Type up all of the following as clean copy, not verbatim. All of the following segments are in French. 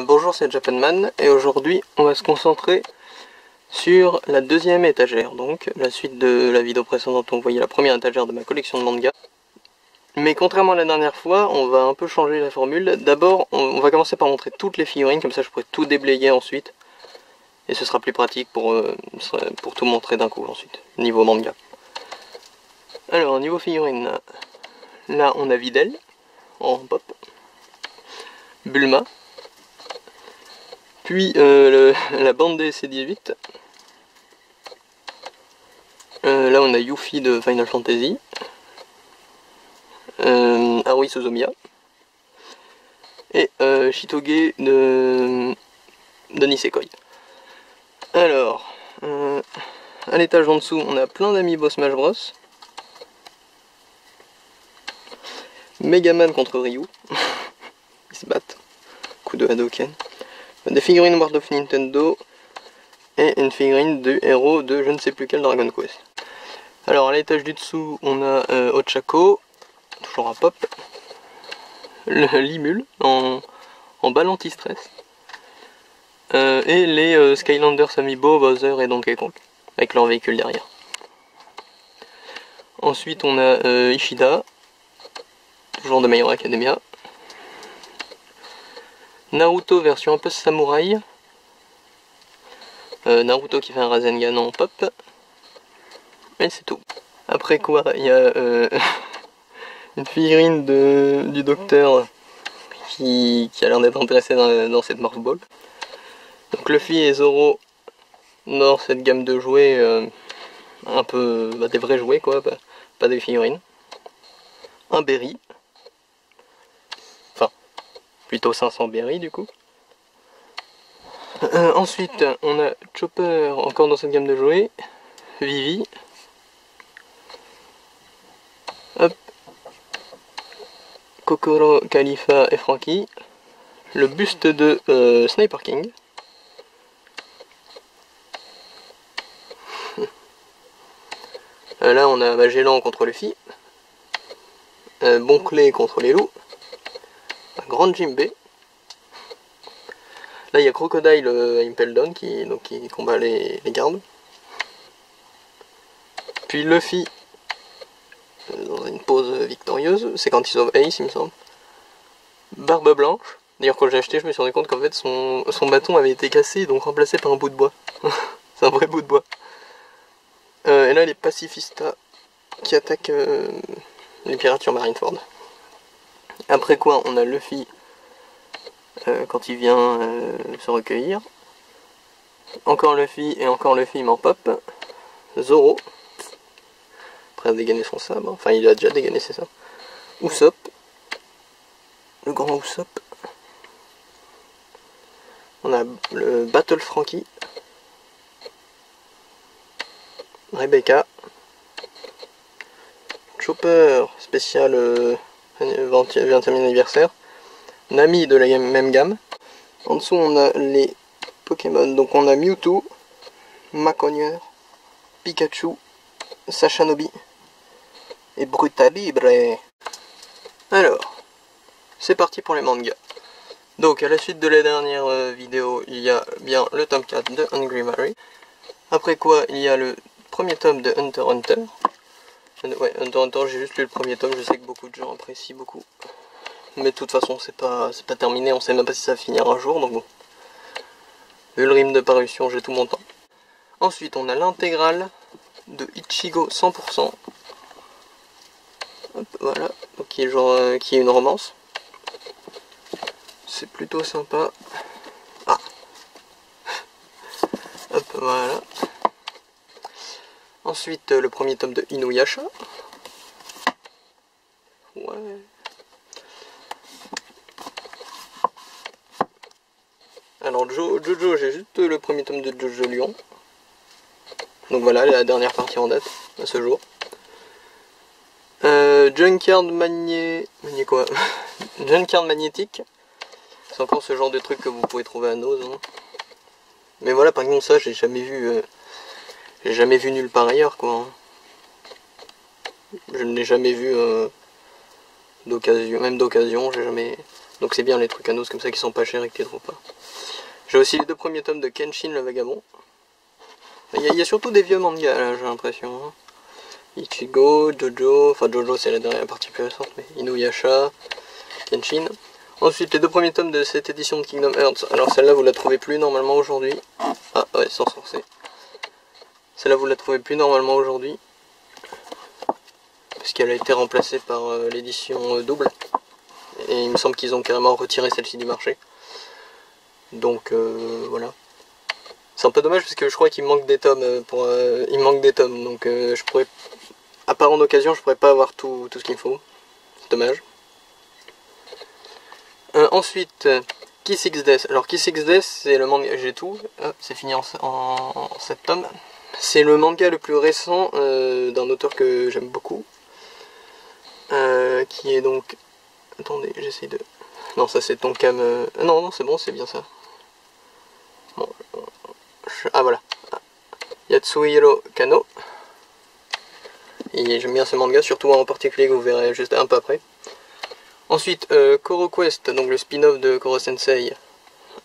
Bonjour, c'est Japanman et aujourd'hui on va se concentrer sur la deuxième étagère, donc la suite de la vidéo précédente où on voyait la première étagère de ma collection de mangas. Mais contrairement à la dernière fois, on va un peu changer la formule. D'abord, on va commencer par montrer toutes les figurines, comme ça je pourrai tout déblayer ensuite. Et ce sera plus pratique pour tout montrer d'un coup ensuite, niveau manga. Alors, niveau figurine, là on a Videl, en pop, Bulma, puis la bande des C18. Là on a Yuffie de Final Fantasy, Haruhi Suzumiya, et Shitoge de Nisekoi. Alors, à l'étage en dessous, on a plein d'amiibo Smash Bros. Megaman contre Ryu, ils se battent, coup de Hadoken. Des figurines World of Nintendo, et une figurine du héros de je ne sais plus quel Dragon Quest. Alors à l'étage du dessous, on a Ochako, toujours un pop, le Limul en balle anti-stress, et les Skylanders Amiibo, Bowser et Donkey Kong, avec leur véhicule derrière. Ensuite on a Ishida, toujours de My Hero Academia. Naruto version un peu samouraï. Naruto qui fait un Rasengan en pop. Et c'est tout. Après quoi, il y a une figurine du docteur qui a l'air d'être intéressé dans cette Morph Ball. Donc Luffy et Zoro dans cette gamme de jouets, un peu des vrais jouets quoi, pas des figurines. Un Berry. Enfin, plutôt 500 Berry du coup. Ensuite, on a Chopper, encore dans cette gamme de jouets, Vivi, hop, Kokoro, Khalifa et Franky, le buste de Sniper King, là on a Magellan contre Luffy, Bonclé contre les loups, un grand Jinbe. Là il y a Crocodile Impel qui combat les gardes. Puis Luffy dans une pose victorieuse, c'est quand il sauve Ace il me semble. Barbe blanche. D'ailleurs quand j'ai acheté je me suis rendu compte qu'en fait son bâton avait été cassé donc remplacé par un bout de bois. C'est un vrai bout de bois. Et là les pacifistas qui attaquent les pirates sur Marineford. Après quoi on a Luffy quand il vient se recueillir. Encore Luffy et encore Luffy mais en pop. Zoro, prêt à dégainer son sabre, enfin il a déjà dégainé ses sabres. Usopp, le grand Usopp. On a le Battle Franky. Rebecca. Chopper, spécial 20e anniversaire. Nami de la même gamme. En dessous on a les Pokémon, donc on a Mewtwo, Macogner, Pikachu, Sashanobi et Brutalibre. Alors, c'est parti pour les mangas. Donc à la suite de la dernière vidéo, il y a bien le tome 4 de Hungry Mary. Après quoi, il y a le premier tome de Hunter x Hunter. Ouais, Hunter x Hunter, j'ai juste lu le premier tome, je sais que beaucoup de gens apprécient beaucoup. Mais de toute façon, c'est pas terminé, on sait même pas si ça va finir un jour, donc bon. Vu le rythme de parution, j'ai tout mon temps. Ensuite, on a l'intégrale de Ichigo 100%. Hop, voilà, donc qui est une romance. C'est plutôt sympa. Ah. Hop, voilà. Ensuite, le premier tome de Inuyasha. Ouais. Alors Jojo, j'ai juste le premier tome de Jojo Lion. Donc voilà, la dernière partie en date, à ce jour. Junkyard quoi Junkyard magnétique. C'est encore ce genre de truc que vous pouvez trouver à Nose. Hein. Mais voilà, par exemple ça, j'ai jamais vu nulle part ailleurs, quoi. Je ne l'ai jamais vu d'occasion, même d'occasion, j'ai jamais Donc c'est bien les trucs Anos comme ça qui sont pas chers et que tu trouves pas. J'ai aussi les 2 premiers tomes de Kenshin le Vagabond. Il y a surtout des vieux mangas là, j'ai l'impression. Hein. Ichigo, Jojo, enfin Jojo c'est la dernière partie plus récente, mais Inuyasha, Kenshin. Ensuite les 2 premiers tomes de cette édition de Kingdom Hearts. Alors celle-là vous la trouvez plus normalement aujourd'hui. Ah ouais, sans forcer. Celle-là vous la trouvez plus normalement aujourd'hui. Parce qu'elle a été remplacée par l'édition double. Et il me semble qu'ils ont carrément retiré celle-ci du marché. Donc voilà. C'est un peu dommage parce que je crois qu'il manque des tomes il manque des tomes, donc je pourrais, à part en occasion, je pourrais pas avoir tout ce qu'il me faut. C'est dommage. Ensuite, Kiss X Death. Alors Kiss X Death, c'est le manga, j'ai tout, c'est fini en 7 tomes. C'est le manga le plus récent d'un auteur que j'aime beaucoup. Qui est donc... Attendez, j'essaie de... Non, ça c'est Tonkam... Non, non, c'est bon, c'est bien ça. Bon, ah voilà. Yatsuhiro Kano. Et j'aime bien ce manga, surtout en particulier que vous verrez juste un peu après. Ensuite, Koro Quest, donc le spin-off de Koro Sensei.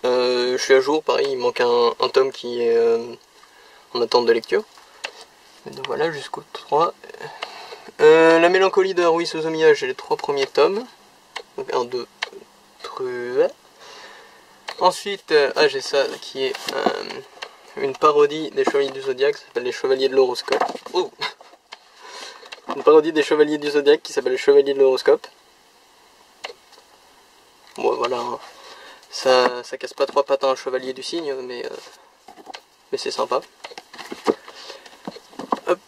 Je suis à jour, pareil, il manque un tome qui est en attente de lecture. Donc voilà, jusqu'au 3. La mélancolie de Haruhi Suzumiya, j'ai les 3 premiers tomes. Donc 1, 2, 3. Ensuite, j'ai ça qui est une parodie des Chevaliers du Zodiaque, ça s'appelle les Chevaliers de l'Horoscope. Oh, une parodie des Chevaliers du Zodiaque qui s'appelle les Chevaliers de l'Horoscope. Bon voilà, ça casse pas 3 pattes à un chevalier du cygne, mais c'est sympa. Hop.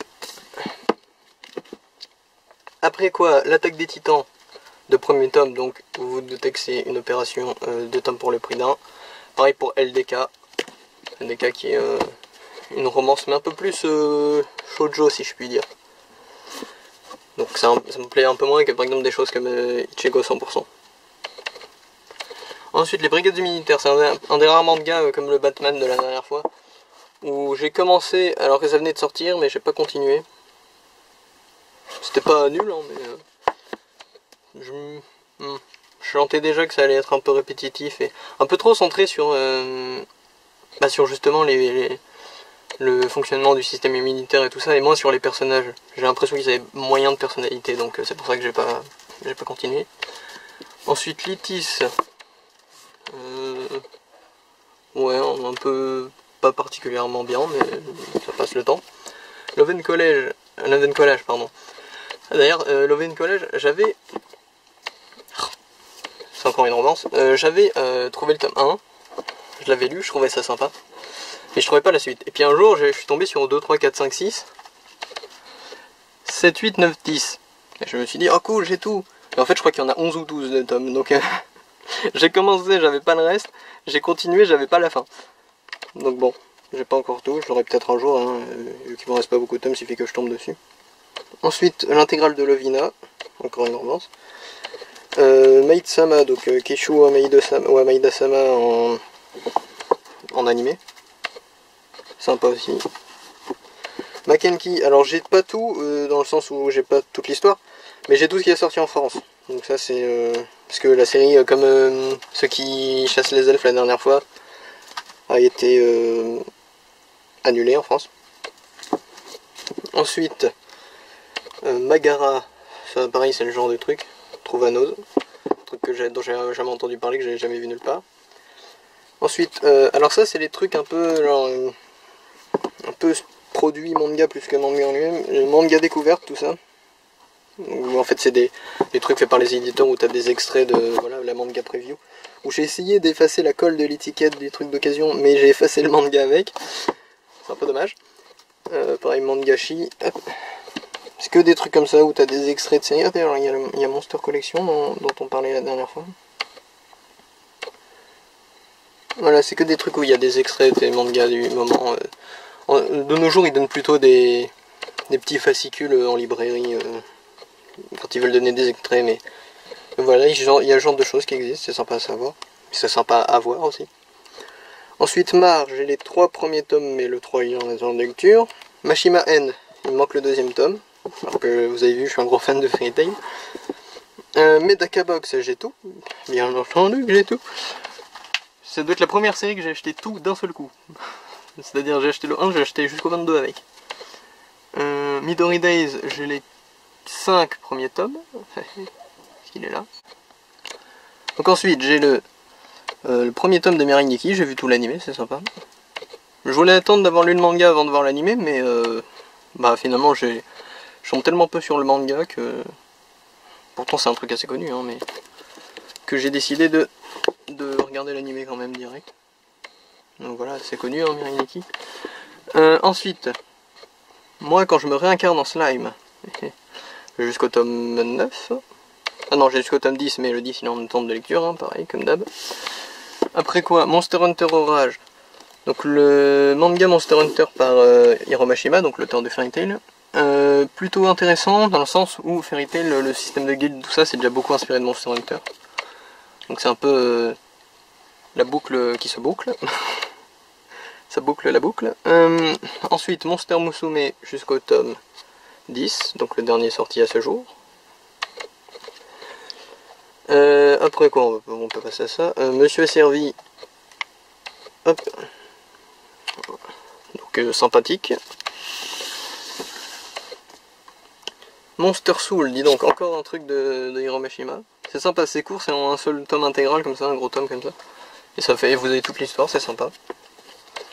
Après quoi, l'attaque des titans de premier tome, donc vous vous doutez que c'est une opération de tomes pour le prix d'un. Pareil pour LDK. LDK qui est une romance mais un peu plus shoujo si je puis dire. Donc ça me plaît un peu moins que par exemple des choses comme Ichigo 100%. Ensuite les Brigades du Militaire, c'est un des rares mangas comme le Batman de la dernière fois. Où j'ai commencé alors que ça venait de sortir mais j'ai pas continué. C'était pas nul hein, mais je sentais déjà que ça allait être un peu répétitif et un peu trop centré sur justement le fonctionnement du système militaire et tout ça, et moins sur les personnages. J'ai l'impression qu'ils avaient moyen de personnalité, donc c'est pour ça que j'ai pas continué. Ensuite Litis, ouais, un peu pas particulièrement bien, mais ça passe le temps. Love College, pardon. D'ailleurs, Love College, j'avais... C'est encore une romance. J'avais trouvé le tome 1, je l'avais lu, je trouvais ça sympa. Mais je trouvais pas la suite. Et puis un jour, je suis tombé sur 2, 3, 4, 5, 6, 7, 8, 9, 10. Et je me suis dit, oh cool, j'ai tout. Et en fait, je crois qu'il y en a 11 ou 12 de tomes. Donc, j'ai commencé, j'avais pas le reste. J'ai continué, j'avais pas la fin. Donc bon, j'ai pas encore tout. Je l'aurai peut-être un jour, hein, vu qu'il me reste pas beaucoup de tomes, il suffit que je tombe dessus. Ensuite, l'intégrale de Lovina, encore une romance. Maid-sama, donc Keishu Maida-sama en animé. Sympa aussi. Mackenkie, alors j'ai pas tout, dans le sens où j'ai pas toute l'histoire, mais j'ai tout ce qui est sorti en France. Donc ça c'est... parce que la série, comme ceux qui chassent les elfes la dernière fois, a été annulée en France. Ensuite, Magara, ça pareil c'est le genre de truc, Trouvanose, truc dont j'ai jamais entendu parler, que j'ai jamais vu nulle part. Ensuite, alors ça c'est les trucs un peu genre... un peu produit manga plus que manga en lui-même, manga découverte, tout ça. Où en fait c'est des trucs faits par les éditeurs où tu as des extraits de voilà, la manga preview. Où j'ai essayé d'effacer la colle de l'étiquette des trucs d'occasion, mais j'ai effacé le manga avec. C'est un peu dommage. Pareil, Mangashi. C'est que des trucs comme ça où tu as des extraits de séries. Ah, d'ailleurs, il y a Monster Collection dont on parlait la dernière fois. Voilà, c'est que des trucs où il y a des extraits des mangas du moment. De nos jours, ils donnent plutôt des petits fascicules en librairie quand ils veulent donner des extraits, mais voilà, il y a le genre de choses qui existent, c'est sympa à savoir, c'est sympa à voir aussi. Ensuite, Mar, j'ai les 3 premiers tomes, mais le 3 il est en attente de lecture. Mashima N, il me manque le 2e tome, alors que vous avez vu, je suis un gros fan de Fairy Tail. Medaka Box, j'ai tout. Bien entendu que j'ai tout. Ça doit être la première série que j'ai acheté tout d'un seul coup. C'est-à-dire j'ai acheté le 1, j'ai acheté jusqu'au 22 avec. Midori Days, j'ai les 5 premiers tomes. Est-ce qu'il est là? Donc ensuite j'ai le premier tome de Mirai Nikki, j'ai vu tout l'animé, c'est sympa. Je voulais attendre d'avoir lu le manga avant de voir l'animé, mais bah finalement je tombe tellement peu sur le manga que... Pourtant c'est un truc assez connu, hein, mais... Que j'ai décidé de regarder l'animé quand même direct. Donc voilà, c'est connu, hein, Mirai Nikki. Ensuite, moi quand je me réincarne en slime, jusqu'au tome 9... Ah non, j'ai jusqu'au tome 10, mais le 10 il est en attente de lecture, hein, pareil, comme d'hab. Après quoi, Monster Hunter Orage. Donc le manga Monster Hunter par Hiro Mashima, donc l'auteur de Fairy Tail. Plutôt intéressant dans le sens où Fairy Tail, le système de guilde, tout ça, c'est déjà beaucoup inspiré de Monster Hunter. Donc c'est un peu la boucle qui se boucle. Ça boucle la boucle. Ensuite, Monster Musume jusqu'au tome 10, donc le dernier sorti à ce jour. Après quoi, on peut passer à ça. Monsieur est servi. Hop. Donc sympathique. Monster Soul, dis donc, encore un truc de Hiro Mashima. C'est sympa, c'est court, c'est en un seul tome intégral comme ça, un gros tome comme ça. Et ça fait, vous avez toute l'histoire, c'est sympa.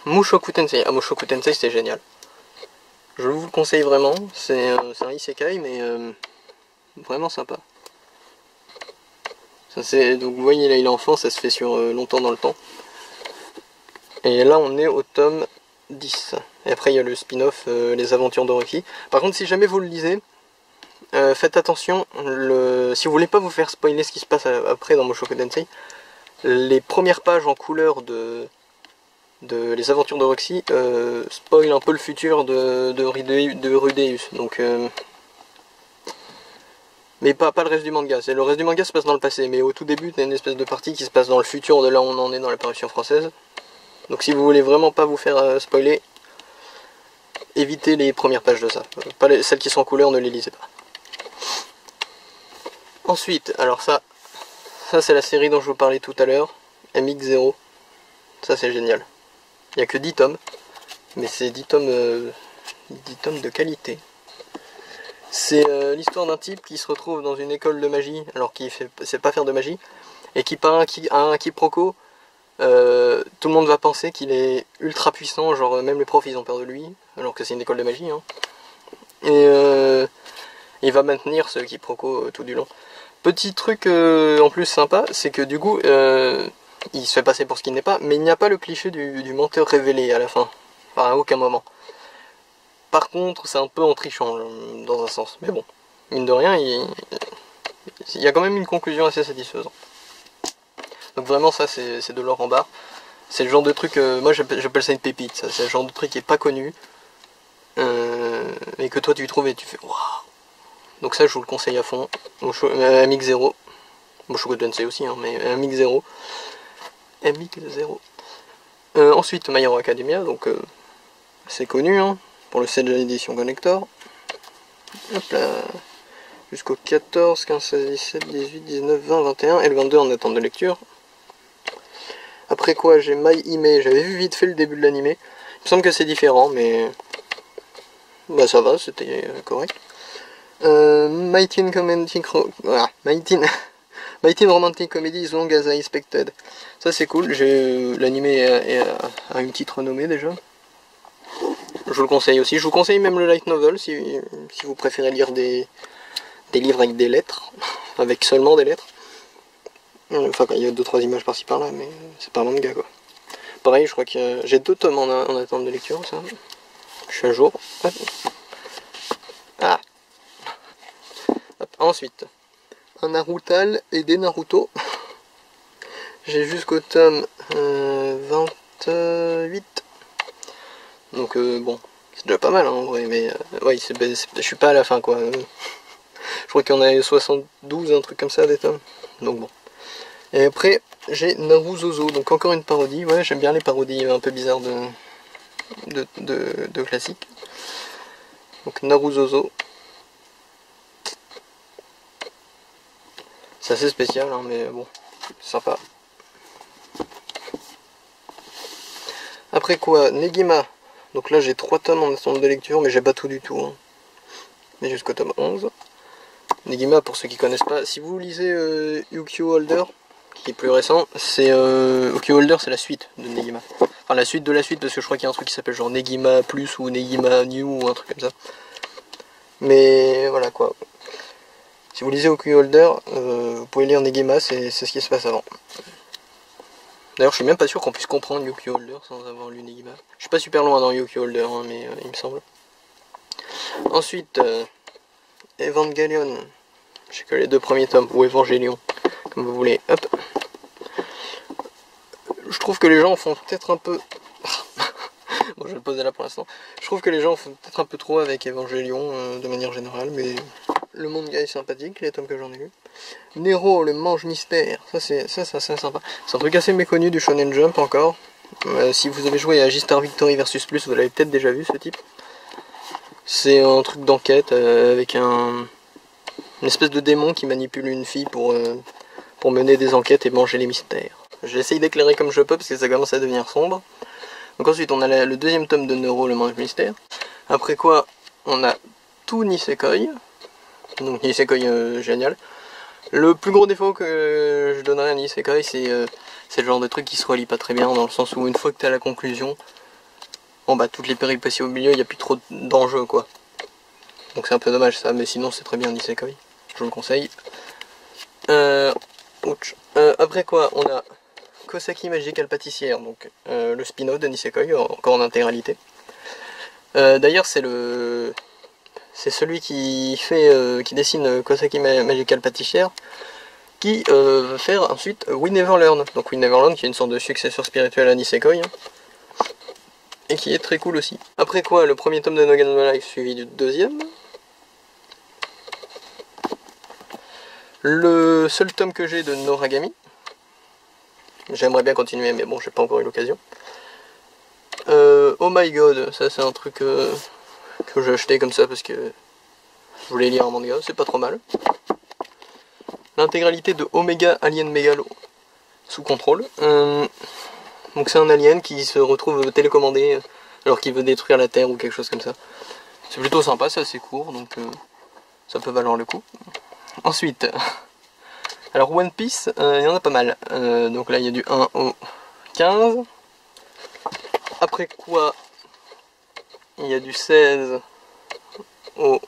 Mushoku Tensei, ah Mushoku Tensei c'est génial. Je vous le conseille vraiment, c'est un isekai mais vraiment sympa. Donc vous voyez là il est enfant, ça se fait sur longtemps dans le temps. Et là on est au tome 10. Et après il y a le spin-off Les Aventures d'Orochi. Par contre si jamais vous le lisez, faites attention, si vous voulez pas vous faire spoiler ce qui se passe après dans Mushoku Tensei, les premières pages en couleur de Les Aventures de Roxy spoil un peu le futur de Rudeus. Donc, mais pas le reste du manga. Le reste du manga se passe dans le passé, mais au tout début, il y a une espèce de partie qui se passe dans le futur de là où on en est dans la parution française. Donc si vous voulez vraiment pas vous faire spoiler, évitez les premières pages de ça. Celles qui sont en couleur, ne les lisez pas. Ensuite, alors ça c'est la série dont je vous parlais tout à l'heure, MX0. Ça c'est génial. Il n'y a que 10 tomes, mais c'est 10 tomes de qualité. C'est l'histoire d'un type qui se retrouve dans une école de magie, alors qu'il ne sait pas faire de magie, et qui par un quiproquo, tout le monde va penser qu'il est ultra puissant, genre même les profs ils ont peur de lui, alors que c'est une école de magie. Hein. Et il va maintenir ce quiproquo tout du long. Petit truc en plus sympa, c'est que du coup... il se fait passer pour ce qu'il n'est pas, mais il n'y a pas le cliché du menteur révélé à la fin. Enfin, à aucun moment. Par contre, c'est un peu en trichant, dans un sens. Mais bon, mine de rien, il y a quand même une conclusion assez satisfaisante. Donc vraiment, ça, c'est de l'or en barre. C'est le genre de truc, moi j'appelle ça une pépite. C'est le genre de truc qui est pas connu, et que toi tu trouves et tu fais waouh. Donc ça, je vous le conseille à fond. MX0. Mushoku Tensei aussi, hein, mais MX0. MX0. Ensuite, My Hero Academia, donc c'est connu, hein, pour le 7 de l'édition Connector. Hop là. Jusqu'au 14, 15, 16, 17, 18, 19, 20, 21 et le 22 en attente de lecture. Après quoi, j'ai My Hime, j'avais vu vite fait le début de l'animé. Il me semble que c'est différent, mais bah ça va, c'était correct. My Teen Romantic Comedy is long as I expected. Ça c'est cool, l'animé a une petite renommée déjà. Je vous le conseille aussi. Je vous conseille même le light novel si vous préférez lire des livres avec des lettres, avec seulement des lettres. Enfin, il y a 2-3 images par-ci par-là, mais c'est pas un manga quoi. Pareil, je crois que j'ai 2 tomes en attente de lecture, ça. Je suis à jour. Hop. Ah. Hop. Ensuite, un Narutal et des Naruto. J'ai jusqu'au tome 28. Donc bon, c'est déjà pas mal hein, en vrai, mais ouais, je suis pas à la fin quoi. Je crois qu'il y en a 72, un truc comme ça des tomes. Donc bon. Et après, j'ai Naruzozo, donc encore une parodie. Ouais, j'aime bien les parodies un peu bizarres de classiques. Donc Naruzozo. C'est assez spécial, hein, mais bon, sympa. Après quoi, Negima. Donc là j'ai 3 tomes en attente de lecture, mais j'ai pas tout du tout. Hein. Mais jusqu'au tome 11. Negima, pour ceux qui connaissent pas, si vous lisez Ukiyo Holder, qui est plus récent, c'est Ukiyo Holder, c'est la suite de Negima. Enfin la suite de la suite, parce que je crois qu'il y a un truc qui s'appelle genre Negima Plus ou Negima New ou un truc comme ça. Mais voilà quoi. Si vous lisez Ukiyo Holder, vous pouvez lire Negima, c'est ce qui se passe avant. D'ailleurs, je suis même pas sûr qu'on puisse comprendre Ukiyo Holder sans avoir lu Negima. Je suis pas super loin dans Ukiyo Holder, hein, mais il me semble. Ensuite, Evangelion. Je sais que les 2 premiers tomes, ou Evangelion, comme vous voulez. Hop. Je trouve que les gens font peut-être un peu... bon, je vais le poser là pour l'instant. Je trouve que les gens font peut-être un peu trop avec Evangelion, de manière générale, mais... Le manga est sympathique, les tomes que j'en ai lus. Nero, le mange mystère, ça c'est sympa. C'est un truc assez méconnu du Shonen Jump encore. Si vous avez joué à J-Star Victory Versus Plus, vous l'avez peut-être déjà vu ce type. C'est un truc d'enquête avec une espèce de démon qui manipule une fille pour mener des enquêtes et manger les mystères. J'essaye d'éclairer comme je peux parce que ça commence à devenir sombre. Donc ensuite on a le 2e tome de Nero, le mange mystère. Après quoi, on a tout Nisekoi. Donc Nisekoi génial. Le plus gros défaut que je donnerais à Nisekoi, c'est le genre de truc qui se relie pas très bien, dans le sens où une fois que tu as la conclusion, bon bah toutes les péripéties au milieu, il n'y a plus trop d'enjeux quoi. Donc c'est un peu dommage ça, mais sinon c'est très bien Nisekoi, je vous le conseille. Après quoi, on a Kosaki Magical Pâtissière, donc le spin-off de Nisekoi, encore en intégralité. D'ailleurs c'est celui qui dessine Kosaki Magical Pâtissière qui va faire ensuite We Never Learn. Donc We Never Learn qui est une sorte de successeur spirituel à Nisekoi. Hein, et qui est très cool aussi. Après quoi, le premier tome de No Game No Life suivi du 2e. Le seul tome que j'ai de Noragami. J'aimerais bien continuer mais bon j'ai pas encore eu l'occasion. Oh my god, ça c'est un truc que j'ai acheté comme ça parce que je voulais lire un manga, c'est pas trop mal. L'intégralité de Omega Alien Megalo sous contrôle. Donc c'est un alien qui se retrouve télécommandé alors qu'il veut détruire la Terre ou quelque chose comme ça. C'est plutôt sympa, c'est assez court donc ça peut valoir le coup. Ensuite, alors One Piece, il y en a pas mal. Donc là il y a du 1 au 15. Après quoi, il y a du 16 au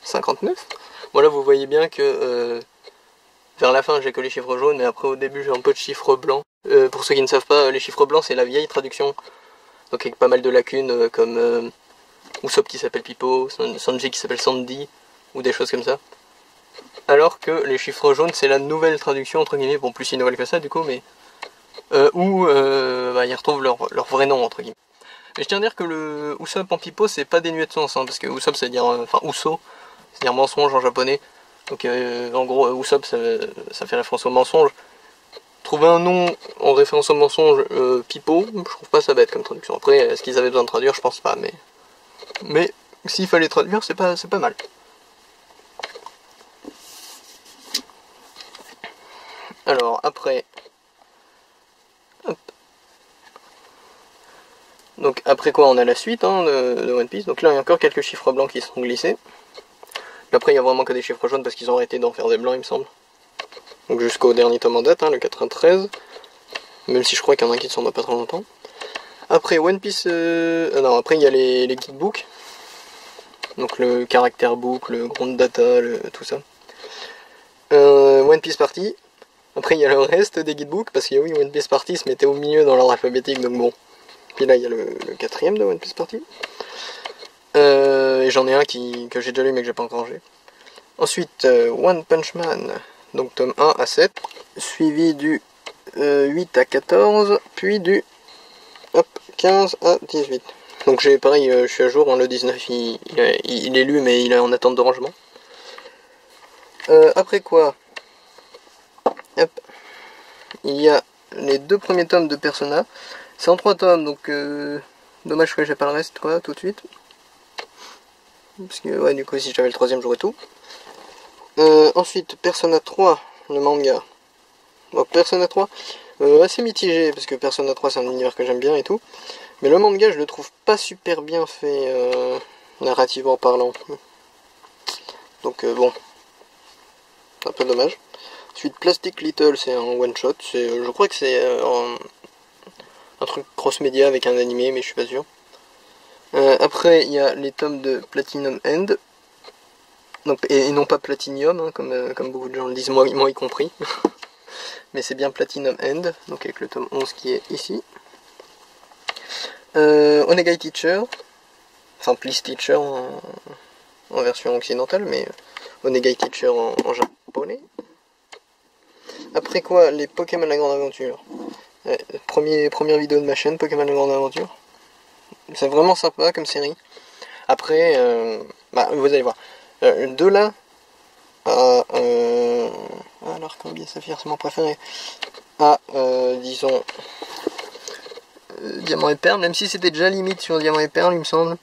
59. Voilà, vous voyez bien que vers la fin j'ai que les chiffres jaunes, mais après au début j'ai un peu de chiffres blancs. Pour ceux qui ne savent pas, les chiffres blancs c'est la vieille traduction, donc avec pas mal de lacunes comme Usopp qui s'appelle Pipo, Sanji qui s'appelle Sandy, ou des choses comme ça. Alors que les chiffres jaunes c'est la nouvelle traduction, entre guillemets, bon plus si nouvelle que ça du coup, mais où ils retrouvent leur vrai nom, entre guillemets. Mais je tiens à dire que le Usopp en Pipo c'est pas dénué de sens, hein, parce que Usopp c'est dire, enfin Uso, c'est-à-dire mensonge en japonais. Donc en gros, Usopp ça fait référence au mensonge. Trouver un nom en référence au mensonge, Pipo, je trouve pas ça bête comme traduction. Après, est-ce qu'ils avaient besoin de traduire? Je pense pas, mais s'il fallait traduire, c'est pas mal. Alors après, hop. Donc après quoi, on a la suite hein, de One Piece. Donc là, il y a encore quelques chiffres blancs qui sont glissés. Après, il y a vraiment que des chiffres jaunes parce qu'ils ont arrêté d'en faire des blancs, il me semble. Donc jusqu'au dernier tome en date, hein, le 93. Même si je crois qu'il y en a un qui ne s'en va pas trop longtemps. Après, One Piece... non, après, il y a les guidebooks. Donc le caractère book, le ground data, tout ça. One Piece Party. Après, il y a le reste des guidebooks, parce que oui, One Piece Party se mettait au milieu dans l'ordre alphabétique, donc bon. Puis là, il y a le 4ème de One Piece Party. Et j'en ai un que j'ai déjà lu mais que j'ai pas encore rangé. Ensuite, One Punch Man, donc tome 1 à 7, suivi du 8 à 14, puis du 15 à 18. Donc j'ai pareil, je suis à jour, hein, le 19 il est lu mais il est en attente de rangement. Après quoi, hop, il y a les 2 premiers tomes de Persona. C'est en 3 tomes, donc dommage que j'ai pas le reste quoi tout de suite. Parce que ouais, du coup si j'avais le 3ème j'aurais tout. Ensuite, Persona 3, le manga. Bon, Persona 3, assez mitigé, parce que Persona 3 c'est un univers que j'aime bien et tout. Mais le manga, je le trouve pas super bien fait, narrativement parlant. Donc bon, c'est un peu dommage. Ensuite, Plastic Little, c'est un one-shot. Je crois que c'est un truc cross-média avec un animé, mais je suis pas sûr. Après, il y a les tomes de Platinum End. Donc, et non pas Platinium, hein, comme beaucoup de gens le disent, moi y compris. Mais c'est bien Platinum End, donc avec le tome 11 qui est ici. Onegai Teacher, enfin Please Teacher en version occidentale, mais Onegai Teacher en japonais. Après quoi, les Pokémon La Grande Aventure. Première vidéo de ma chaîne, Pokémon La Grande Aventure. C'est vraiment sympa comme série. Après, vous allez voir. De là à... alors combien Saphir, c'est mon préféré. À, disons... Diamant et Perle, même si c'était déjà limite sur Diamant et Perle, il me semble.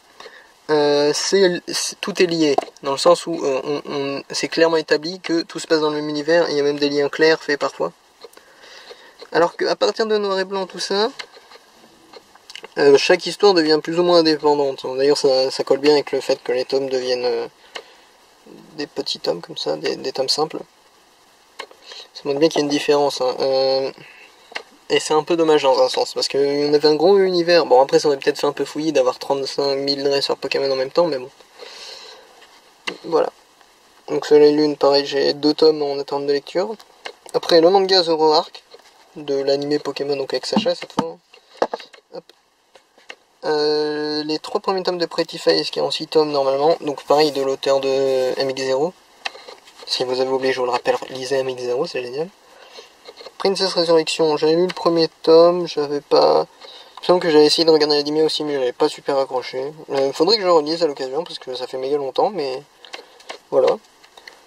Tout est lié, dans le sens où c'est clairement établi que tout se passe dans le même univers, et il y a même des liens clairs faits parfois. Alors qu'à partir de Noir et Blanc, tout ça, chaque histoire devient plus ou moins indépendante. D'ailleurs, ça colle bien avec le fait que les tomes deviennent des petits tomes comme ça, des tomes simples. Ça montre bien qu'il y a une différence. Hein. Et c'est un peu dommage dans un sens, parce qu'on avait un gros univers. Bon, après, ça aurait peut-être fait un peu fouillis d'avoir 35 000 dresseurs Pokémon en même temps, mais bon. Voilà. Donc, Soleil et Lune, pareil, j'ai 2 tomes en attente de lecture. Après, le manga Zoroark, de l'animé Pokémon, donc avec Sacha cette fois. Hop. Les 3 premiers tomes de Pretty Face, qui est en 6 tomes normalement, donc pareil, de l'auteur de MX0. Si vous avez oublié, je vous le rappelle, lisez MX0, c'est génial. Princess Resurrection, j'avais lu le premier tome, j'avais pas... Il me semble que j'avais essayé de regarder l'anime aussi, mais j'avais pas super accroché. Faudrait que je relise à l'occasion, parce que ça fait méga longtemps, mais... Voilà.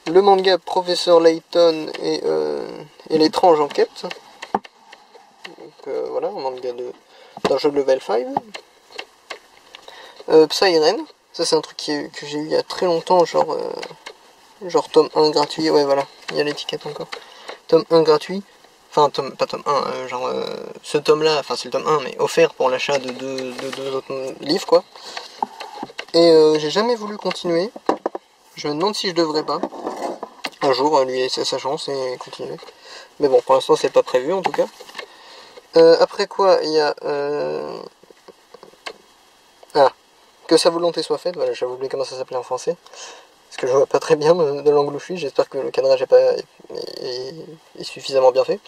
Le manga Professeur Layton et l'étrange enquête. Donc voilà, un manga d'un jeu de level 5. Psyren, ça c'est un truc que j'ai eu il y a très longtemps, genre tome 1 gratuit, ouais voilà, il y a l'étiquette encore. Tome 1 gratuit. Enfin, pas tome 1, ce tome-là, enfin c'est le tome 1, mais offert pour l'achat de deux autres livres, quoi. Et j'ai jamais voulu continuer. Je me demande si je devrais pas. Un jour, lui laisser sa chance et continuer. Mais bon, pour l'instant, c'est pas prévu, en tout cas. Après quoi, il y a... que sa volonté soit faite. Voilà, j'avais oublié comment ça s'appelait en français. Parce que je vois pas très bien de l'angle où je suis. J'espère que le cadrage est suffisamment bien fait.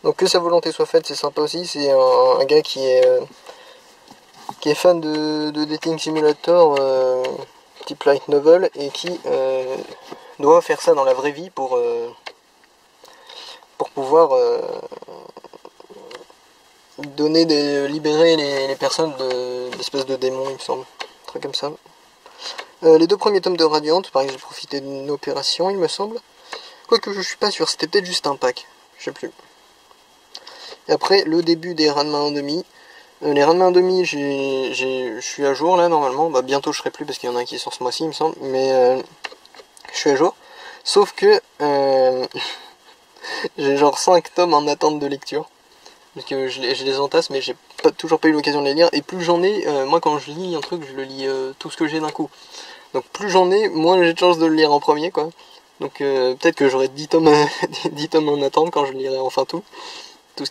Donc que sa volonté soit faite, c'est sympa aussi. C'est un gars qui est fan de Dating Simulator, type light novel, et qui doit faire ça dans la vraie vie pour pouvoir libérer les personnes d'espèces de démons, il me semble. Un truc comme ça. Les 2 premiers tomes de Radiant, pareil, j'ai profité d'une opération, il me semble. Quoique je suis pas sûr, c'était peut-être juste un pack, je sais plus. Et après, le début des Ranma 1.5. Les Ranma 1.5, je suis à jour là normalement. Bah, bientôt je serai plus parce qu'il y en a un qui sort ce mois-ci, il me semble. Mais je suis à jour. Sauf que j'ai genre 5 tomes en attente de lecture. Parce que je les entasse, mais j'ai toujours pas eu l'occasion de les lire. Et plus j'en ai, moi quand je lis un truc, je le lis tout ce que j'ai d'un coup. Donc plus j'en ai, moins j'ai de chance de le lire en premier, quoi. Donc peut-être que j'aurai 10 tomes, 10 tomes en attente quand je lirai enfin tout ce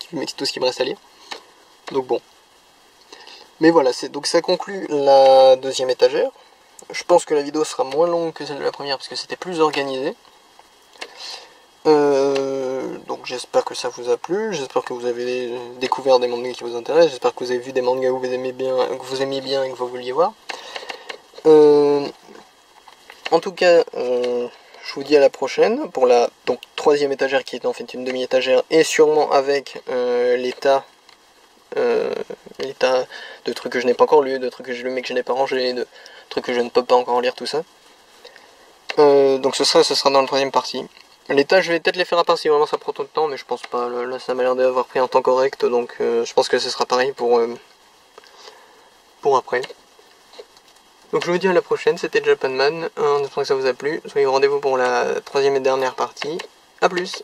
qui me reste à lire. Donc bon. Mais voilà, donc ça conclut la 2e étagère. Je pense que la vidéo sera moins longue que celle de la première parce que c'était plus organisé. Donc j'espère que ça vous a plu, j'espère que vous avez découvert des mangas qui vous intéressent, j'espère que vous avez vu des mangas que vous aimez bien et que vous vouliez voir. En tout cas, je vous dis à la prochaine pour la 3e étagère qui est en fait une demi-étagère et sûrement avec l'état de trucs que je n'ai pas encore lu, de trucs que j'ai lu mais que je n'ai pas rangé, de trucs que je ne peux pas encore lire, tout ça. Donc ce sera dans la 3e partie. Les tâches, je vais peut-être les faire à part si vraiment ça prend trop de temps, mais je pense pas. Là, ça m'a l'air d'avoir pris un temps correct, donc je pense que ce sera pareil pour après. Donc je vous dis à la prochaine, c'était Japanman, j'espère que ça vous a plu. Soyez au rendez-vous pour la troisième et dernière partie. A plus!